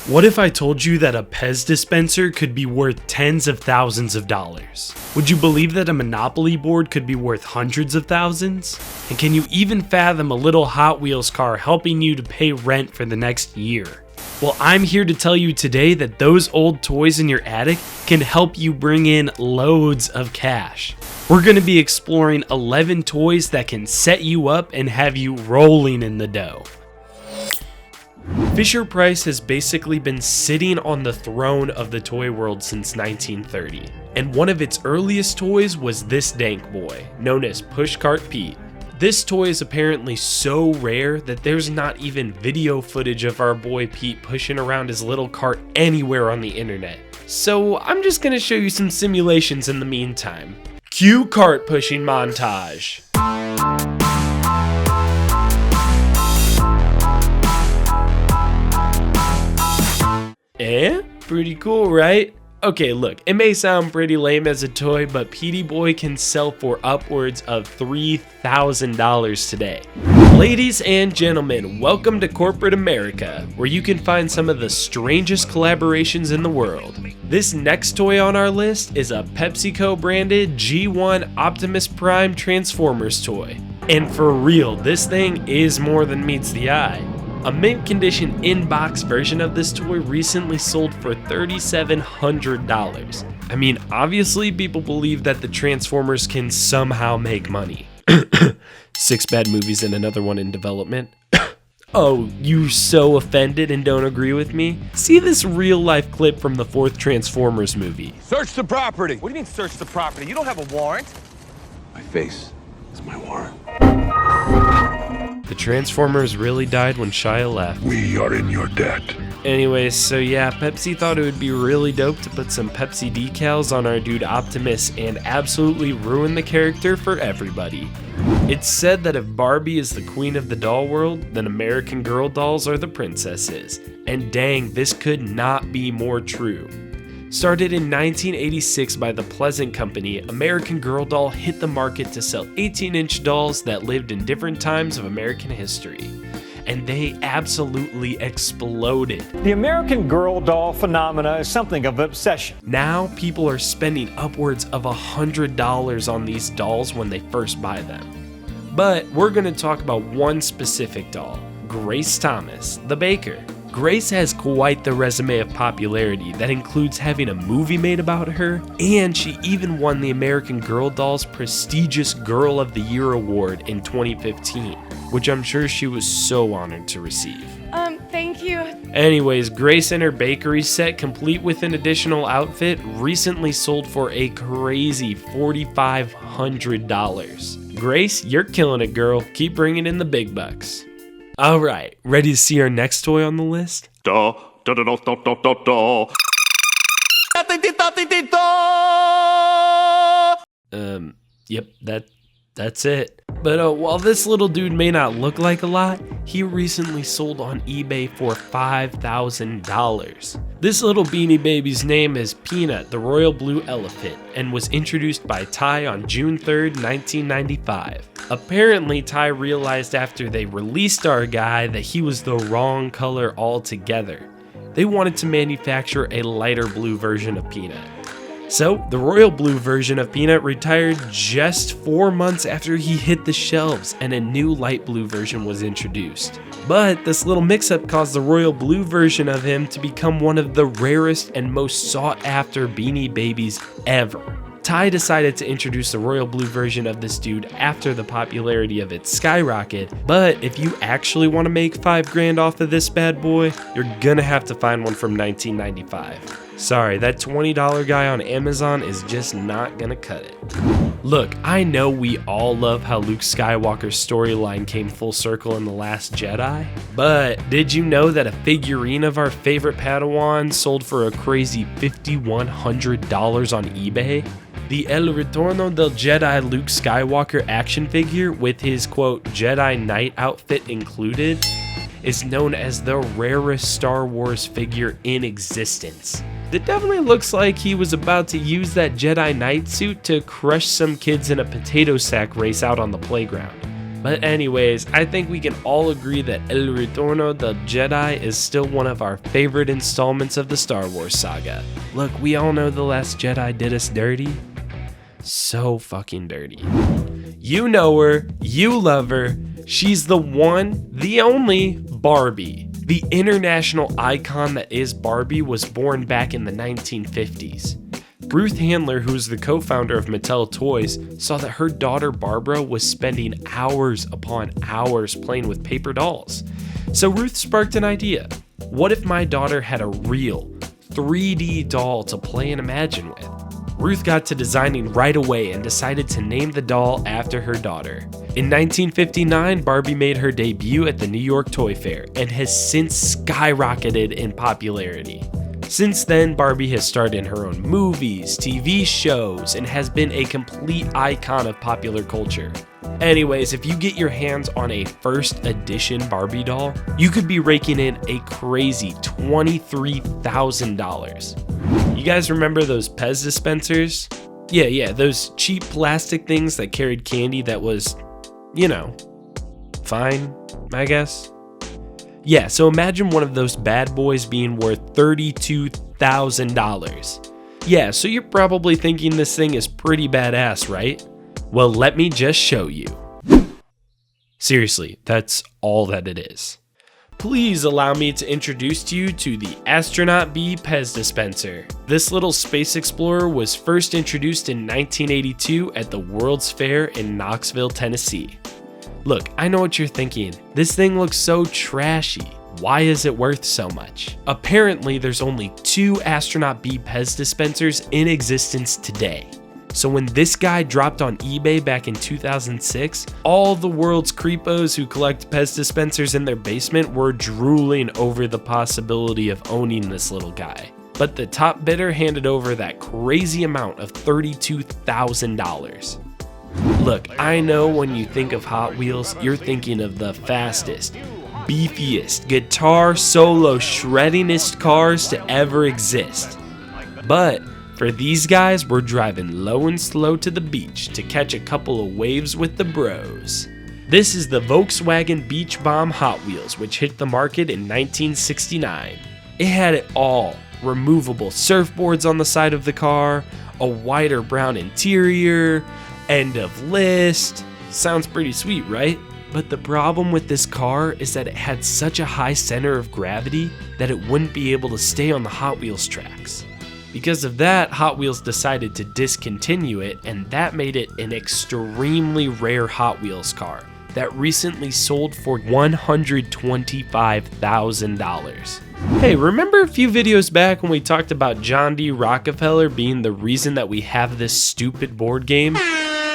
What if I told you that a Pez dispenser could be worth tens of thousands of dollars? Would you believe that a Monopoly board could be worth hundreds of thousands? And can you even fathom a little Hot Wheels car helping you to pay rent for the next year? Well, I'm here to tell you today that those old toys in your attic can help you bring in loads of cash. We're going to be exploring 11 toys that can set you up and have you rolling in the dough. Fisher-Price has basically been sitting on the throne of the toy world since 1930, and one of its earliest toys was this dank boy, known as Pushcart Pete. This toy is apparently so rare that there's not even video footage of our boy Pete pushing around his little cart anywhere on the internet. So I'm just gonna show you some simulations in the meantime. Cue cart pushing montage. Pretty cool, right? Okay, look, it may sound pretty lame as a toy, but Petey Boy can sell for upwards of $3,000 today. Ladies and gentlemen, welcome to corporate America, where you can find some of the strangest collaborations in the world. This next toy on our list is a PepsiCo branded G1 Optimus Prime Transformers toy. And for real, this thing is more than meets the eye. A mint condition in-box version of this toy recently sold for $3,700. I mean, obviously people believe that the Transformers can somehow make money. 6 bad movies and another one in development. Oh, you so offended and don't agree with me? See this real-life clip from the 4th Transformers movie. Search the property. What do you mean search the property? You don't have a warrant. My face is my warrant. The Transformers really died when Shia left. We are in your debt. Anyways, so yeah, Pepsi thought it would be really dope to put some Pepsi decals on our dude Optimus and absolutely ruin the character for everybody. It's said that if Barbie is the queen of the doll world, then American Girl dolls are the princesses. And dang, this could not be more true. Started in 1986 by the Pleasant Company, American Girl doll hit the market to sell 18-inch dolls that lived in different times of American history. And they absolutely exploded. The American Girl doll phenomena is something of an obsession. Now people are spending upwards of $100 on these dolls when they first buy them. But we're going to talk about one specific doll, Grace Thomas, the baker. Grace has quite the resume of popularity that includes having a movie made about her, and she even won the American Girl doll's prestigious Girl of the Year award in 2015, which I'm sure she was so honored to receive. Thank you. Anyways, Grace and her bakery set, complete with an additional outfit, recently sold for a crazy $4,500. Grace, you're killing it, girl. Keep bringing in the big bucks. Alright, ready to see our next toy on the list? Yep, that's it. But while this little dude may not look like a lot, he recently sold on eBay for $5,000. This little beanie baby's name is Peanut, the royal blue elephant, and was introduced by Ty on June 3rd, 1995. Apparently, Ty realized after they released our guy that he was the wrong color altogether. They wanted to manufacture a lighter blue version of Peanut. So, the royal blue version of Peanut retired just 4 months after he hit the shelves, and a new light blue version was introduced. But this little mix-up caused the royal blue version of him to become one of the rarest and most sought-after Beanie Babies ever. Ty decided to introduce the royal blue version of this dude after the popularity of it skyrocketed, but if you actually want to make $5,000 off of this bad boy, you're gonna have to find one from 1995. Sorry, that $20 guy on Amazon is just not gonna cut it. Look, I know we all love how Luke Skywalker's storyline came full circle in The Last Jedi, but did you know that a figurine of our favorite Padawan sold for a crazy $5,100 on eBay? The El Retorno del Jedi Luke Skywalker action figure with his quote Jedi Knight outfit included is known as the rarest Star Wars figure in existence. It definitely looks like he was about to use that Jedi Knight suit to crush some kids in a potato sack race out on the playground. But anyways, I think we can all agree that El Retorno del Jedi is still one of our favorite installments of the Star Wars saga. Look, we all know The Last Jedi did us dirty. So fucking dirty. You know her, you love her, she's the one, the only Barbie. The international icon that is Barbie was born back in the 1950s. Ruth Handler, who's the co-founder of Mattel Toys, saw that her daughter Barbara was spending hours upon hours playing with paper dolls. So Ruth sparked an idea. What if my daughter had a real 3D doll to play and imagine with? Ruth got to designing right away and decided to name the doll after her daughter. In 1959, Barbie made her debut at the New York Toy Fair and has since skyrocketed in popularity. Since then, Barbie has starred in her own movies, TV shows, and has been a complete icon of popular culture. Anyways, if you get your hands on a first edition Barbie doll, you could be raking in a crazy $23,000. You guys remember those Pez dispensers? Yeah, those cheap plastic things that carried candy that was, fine, I guess. Yeah, so imagine one of those bad boys being worth $32,000. Yeah, so you're probably thinking this thing is pretty badass, right? Well, let me just show you. Seriously, that's all that it is. Please allow me to introduce to you to the Astronaut B Pez dispenser. This little space explorer was first introduced in 1982 at the World's Fair in Knoxville, Tennessee. Look, I know what you're thinking. This thing looks so trashy. Why is it worth so much? Apparently, there's only 2 Astronaut B Pez dispensers in existence today. So when this guy dropped on eBay back in 2006, all the world's creepos who collect Pez dispensers in their basement were drooling over the possibility of owning this little guy. But the top bidder handed over that crazy amount of $32,000. Look, I know when you think of Hot Wheels, you're thinking of the fastest, beefiest, guitar solo shreddingest cars to ever exist. But for these guys, we're driving low and slow to the beach to catch a couple of waves with the bros. This is the Volkswagen Beach Bomb Hot Wheels, which hit the market in 1969. It had it all: removable surfboards on the side of the car, a whiter brown interior, end of list. Sounds pretty sweet, right? But the problem with this car is that it had such a high center of gravity that it wouldn't be able to stay on the Hot Wheels tracks. Because of that, Hot Wheels decided to discontinue it, and that made it an extremely rare Hot Wheels car that recently sold for $125,000. Hey, remember a few videos back when we talked about John D. Rockefeller being the reason that we have this stupid board game?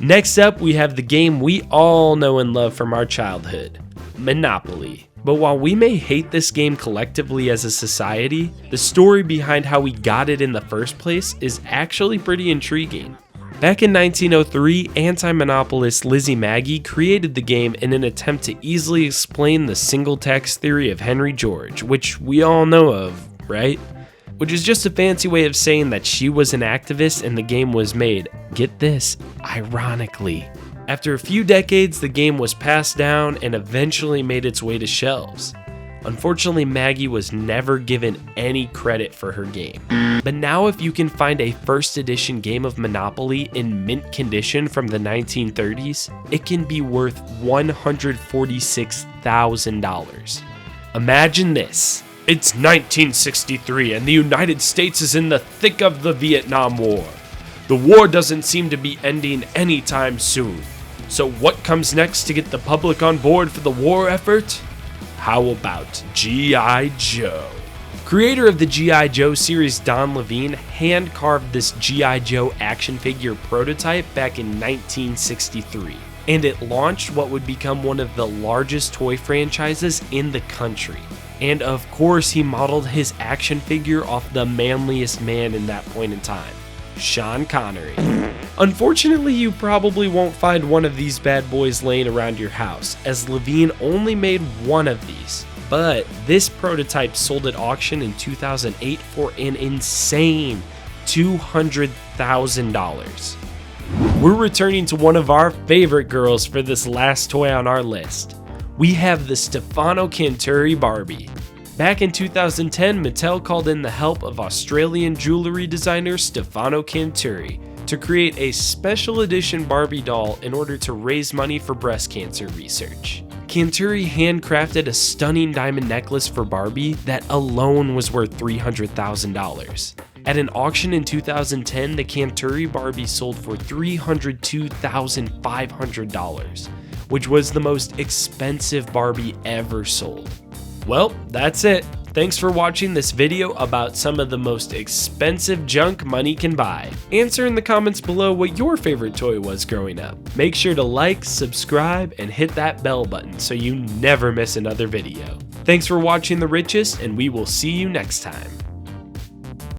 Next up, we have the game we all know and love from our childhood, Monopoly. But while we may hate this game collectively as a society, the story behind how we got it in the first place is actually pretty intriguing. Back in 1903, anti-monopolist Lizzie Magie created the game in an attempt to easily explain the single tax theory of Henry George, which we all know of, right? Which is just a fancy way of saying that she was an activist and the game was made, get this, ironically. After a few decades, the game was passed down and eventually made its way to shelves. Unfortunately, Maggie was never given any credit for her game. But now if you can find a first edition game of Monopoly in mint condition from the 1930s, it can be worth $146,000. Imagine this. It's 1963 and the United States is in the thick of the Vietnam War. The war doesn't seem to be ending anytime soon. So what comes next to get the public on board for the war effort? How about G.I. Joe? Creator of the G.I. Joe series, Don Levine, hand-carved this G.I. Joe action figure prototype back in 1963. And it launched what would become one of the largest toy franchises in the country. And of course, he modeled his action figure off the manliest man in that point in time, Sean Connery. Unfortunately, you probably won't find one of these bad boys laying around your house, as Levine only made one of these. But this prototype sold at auction in 2008 for an insane $200,000. We're returning to one of our favorite girls for this last toy on our list. We have the Stefano CANTURI Barbie. Back in 2010, Mattel called in the help of Australian jewelry designer Stefano CANTURI to create a special edition Barbie doll in order to raise money for breast cancer research. CANTURI handcrafted a stunning diamond necklace for Barbie that alone was worth $300,000. At an auction in 2010, the CANTURI Barbie sold for $302,500, which was the most expensive Barbie ever sold. Well, that's it. Thanks for watching this video about some of the most expensive junk money can buy. Answer in the comments below what your favorite toy was growing up. Make sure to like, subscribe, and hit that bell button so you never miss another video. Thanks for watching The Richest, and we will see you next time.